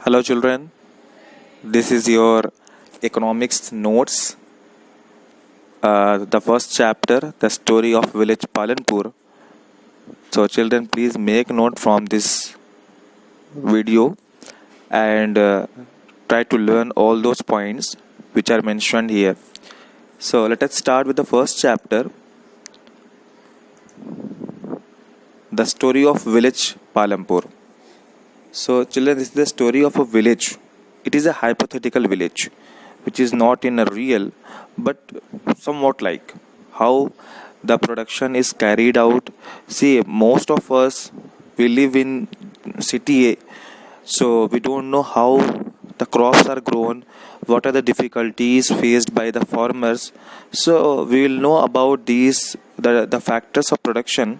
Hello, children. This is your economics notes. The first chapter, the story of village Palanpur. So, children, please make note from this video and try to learn all those points which are mentioned here. So, let us start with the first chapter, the story of village Palanpur. So, children, this is the story of a village. It is a hypothetical village, which is not in a real, but somewhat like how the production is carried out. See, most of us, we live in city A, so we don't know how the crops are grown, what are the difficulties faced by the farmers. So we will know about these the factors of production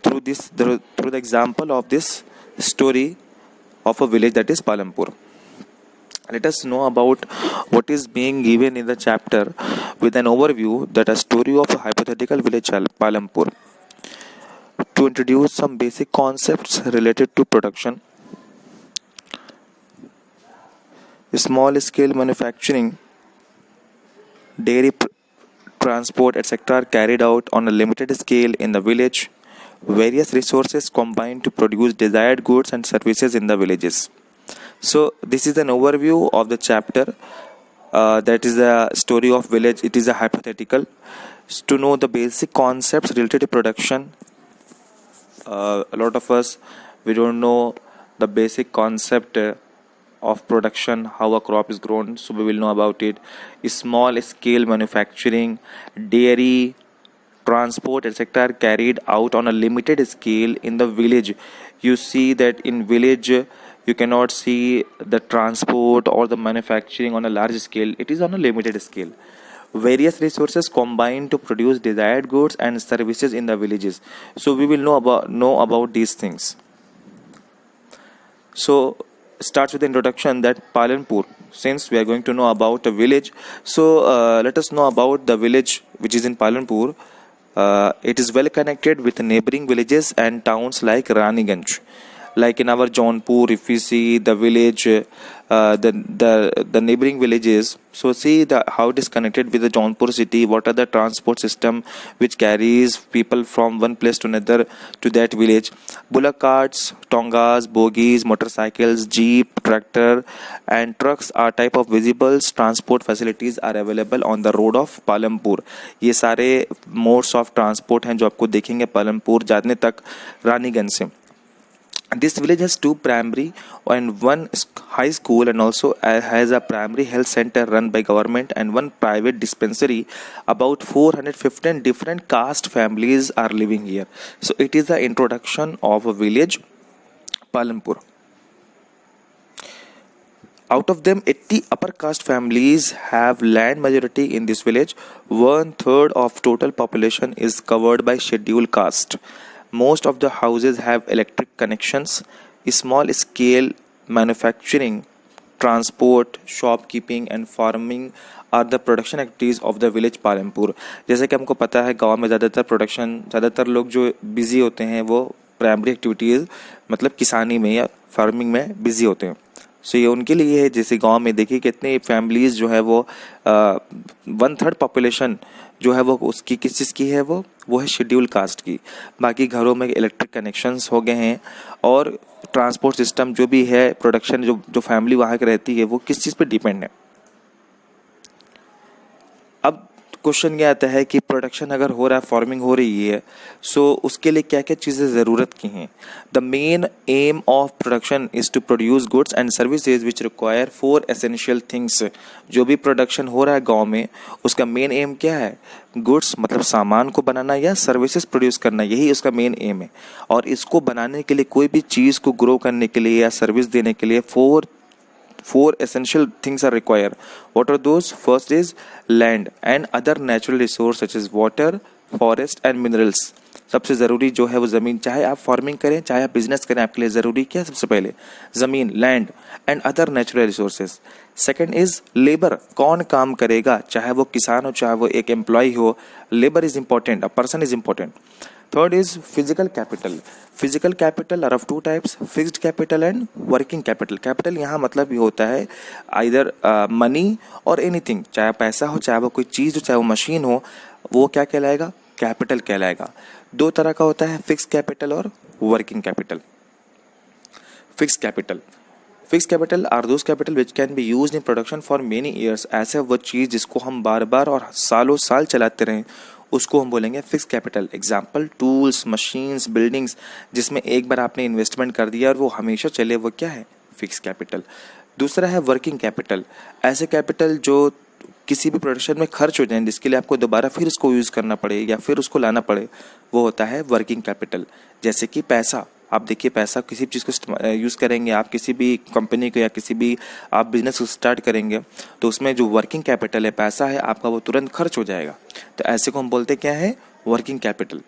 through the example of this story of a village, that is Palanpur. Let us know about what is being given in the chapter with an overview, that a story of a hypothetical village Palanpur. To introduce some basic concepts related to production, small scale manufacturing, dairy transport, etc. are carried out on a limited scale in the village. Various resources combine to produce desired goods and services in the villages. So this is an overview of the chapter, that is the story of village. It is a hypothetical. To know the basic concepts related to production, a lot of us, we don't know the basic concept of production, how a crop is grown, so we will know about it. Small scale manufacturing, dairy transport, etc. are carried out on a limited scale in the village. You see that in village you cannot see the transport or the manufacturing on a large scale. It is on a limited scale. Various resources combine to produce desired goods and services in the villages. So we will know about these things. So starts with the introduction that Palanpur, since we are going to know about a village, so let us know about the village which is in Palanpur. It is well connected with neighboring villages and towns like Raniganj. Like in our Jaunpur, if we see the village, the neighboring villages, so see how it is connected with the Jaunpur city. What are the transport system which carries people from one place to another to that village? Bullock carts, tongas, bogies, motorcycles, jeep, tractor and trucks are type of visible transport facilities are available on the road of Palanpur. ये सारे modes of transport हैं जो आपको देखेंगे पालमपुर जाने तक रानीगंज से. This village has 2 primary and 1 high school, and also has a primary health center run by government and 1 private dispensary. About 415 different caste families are living here. So it is the introduction of a village Palanpur. Out of them, 80 upper caste families have land majority in this village. 1/3 of total population is covered by scheduled caste. Most of the houses have electric connections. Small scale manufacturing, transport, shopkeeping and farming are the production activities of the village Palanpur. जैसे कि हमको पता है गांव में ज़्यादातर लोग जो बिजी होते हैं वो प्राइमरी एक्टिविटीज़ मतलब किसानी में या फार्मिंग में बिजी होते हैं. सो ये उनके लिए है. जैसे गांव में देखिए कितने फैमिलीज जो है वो 1/3 पॉपुलेशन जो है वो उसकी किस चीज़ की है, वो है शेड्यूल कास्ट की. बाकी घरों में इलेक्ट्रिक कनेक्शंस हो गए हैं और ट्रांसपोर्ट सिस्टम जो भी है, प्रोडक्शन जो फैमिली वहाँ की रहती है वो किस चीज़ पे डिपेंड है. अब क्वेश्चन ये आता है कि प्रोडक्शन अगर हो रहा है, फार्मिंग हो रही है, सो उसके लिए क्या क्या चीज़ें ज़रूरत की हैं. The main aim of production is to produce goods and services which require 4 essential things. जो भी प्रोडक्शन हो रहा है गांव में, उसका मेन एम क्या है? गुड्स मतलब सामान को बनाना या सर्विसेज प्रोड्यूस करना, यही उसका मेन एम है. और इसको बनाने के लिए, कोई भी चीज़ को ग्रो करने के लिए या सर्विस देने के लिए 4 essential things are required. What are those? First is land and other natural resources such as water, forest and minerals. सबसे ज़रूरी जो है वो ज़मीन. चाहे आप फार्मिंग करें, चाहे आप बिजनेस करें, आपके लिए ज़रूरी क्या है? सबसे पहले ज़मीन, land and other natural resources. Second is labour. कौन काम करेगा, चाहे वो किसान हो, चाहे वो एक एम्प्लॉय हो. Labour is important, a person is important. Third is physical capital. Physical capital R of two types, fixed capital and working capital. Capital यहाँ मतलब ये होता है आइदर मनी और एनीथिंग, चाहे पैसा हो, चाहे वो कोई चीज़ हो, चाहे वो मशीन हो, वो क्या कहलाएगा? कैपिटल कहलाएगा. दो तरह का होता है, फिक्स्ड कैपिटल और working capital. Fixed capital, fix capital R those capital which can be use in production for many years. ऐसे वो चीज़ जिसको हम बार बार और सालों साल चलाते रहें, उसको हम बोलेंगे fix capital. Example tools, machines, buildings, जिसमें एक बार आपने इन्वेस्टमेंट कर दिया और वो हमेशा चले, वो क्या है? Fix capital. दूसरा है वर्किंग कैपिटल. ऐसे कैपिटल जो किसी भी प्रोडक्शन में खर्च हो जाए, जिसके लिए आपको दोबारा फिर उसको यूज़ करना पड़े या फिर उसको लाना पड़े, वो होता है वर्किंग कैपिटल. जैसे कि पैसा, आप देखिए पैसा किसी भी चीज़ को यूज़ करेंगे, आप किसी भी कंपनी को या किसी भी आप बिजनेस को स्टार्ट करेंगे, तो उसमें जो वर्किंग कैपिटल है, पैसा है आपका, वो तुरंत खर्च हो जाएगा. तो ऐसे को हम बोलते क्या है? Working capital.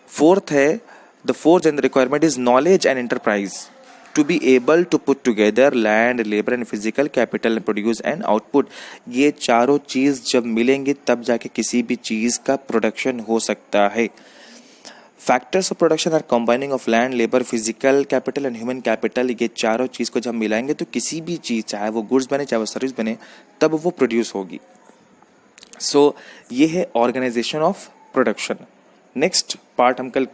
फोर्थ है, the fourth and requirement is knowledge and enterprise to be able to put together land, labour and physical capital and produce and output. ये चारों चीज़ जब मिलेंगे तब जाके किसी भी चीज़ का प्रोडक्शन हो सकता है. Factors of production are combining of land, labour, physical capital and human capital. ये चारों चीज़ को जब मिलाएंगे तो किसी भी चीज़, चाहे वो गुड्स बने चाहे वो सर्विस बने, तब वो प्रोड्यूस होगी. सो ये है organisation of production. Next part हम कल